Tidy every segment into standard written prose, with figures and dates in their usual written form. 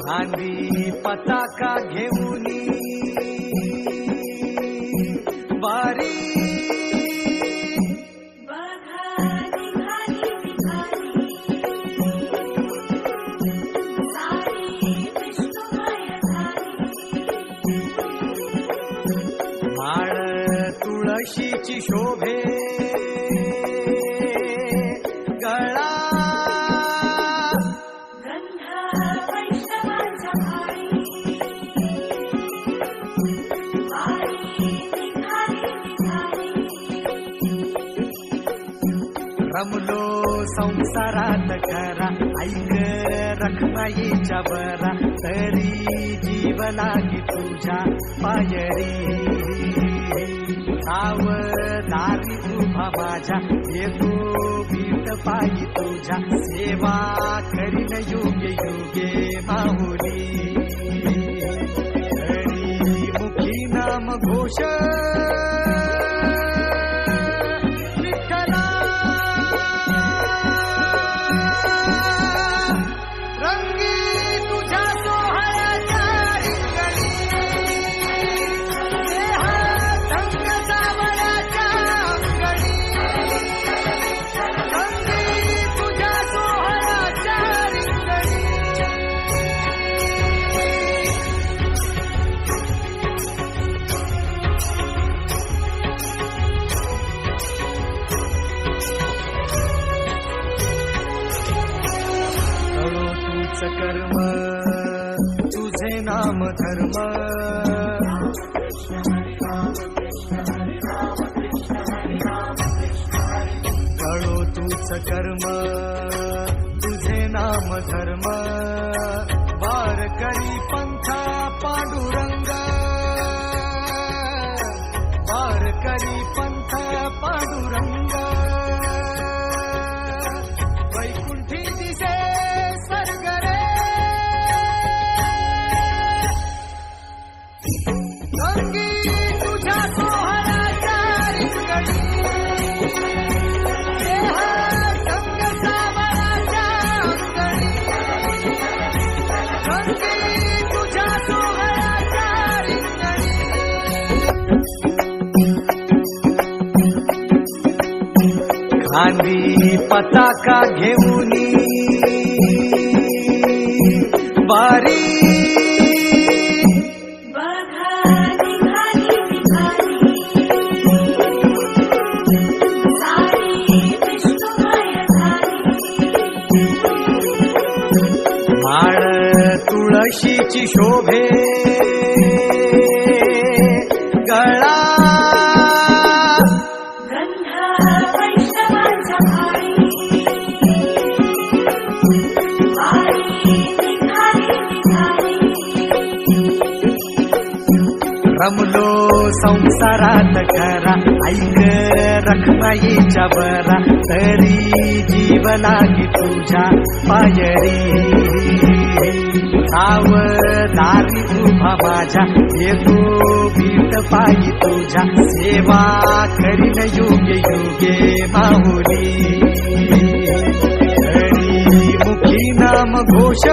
खांदी पताका घेऊनी वारी माळ तुळशीची शोभे गळा रमलो संसारात खरा ऐक रखमाईच्या बरा तरी जीव लागी तुझ्या पायरी सावधानी उभा माझ्या येतो भीत पायी तुझ्या सेवा करीन योगे योगे माहुली हरी मुखी नाम घोष कर्म तुझे नाम धर्म कळो तूच कर्म तुझे नाम धर्म वार करी पंथा पांडुरंग वार करी पंथा पांडुरंग वैकुंठी दिसे खांदी पताका घेऊनी वारी माळ तुळशीची शोभे गळा रमलो संसारात खरा ऐक रखमाईच्या बरा तरी जीव लागी तुझ्या पायरी सावधानी उभा माझ्या येतो भीत पायी तुझ्या सेवा करीन योगे योगे माहुली हरी मुखी नाम घोष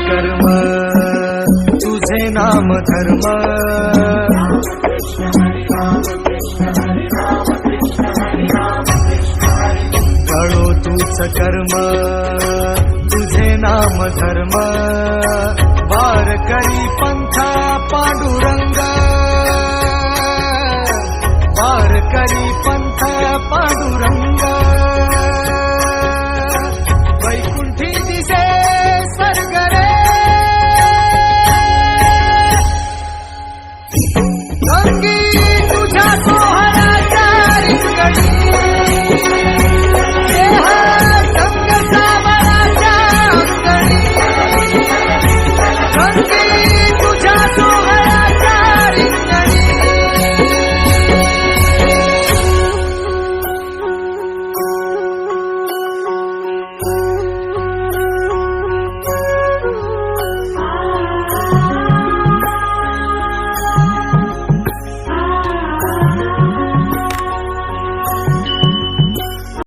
कर्म तुझे नाम धर्म कळो तूच कर्म तुझे नाम धर्म वार करी पंथा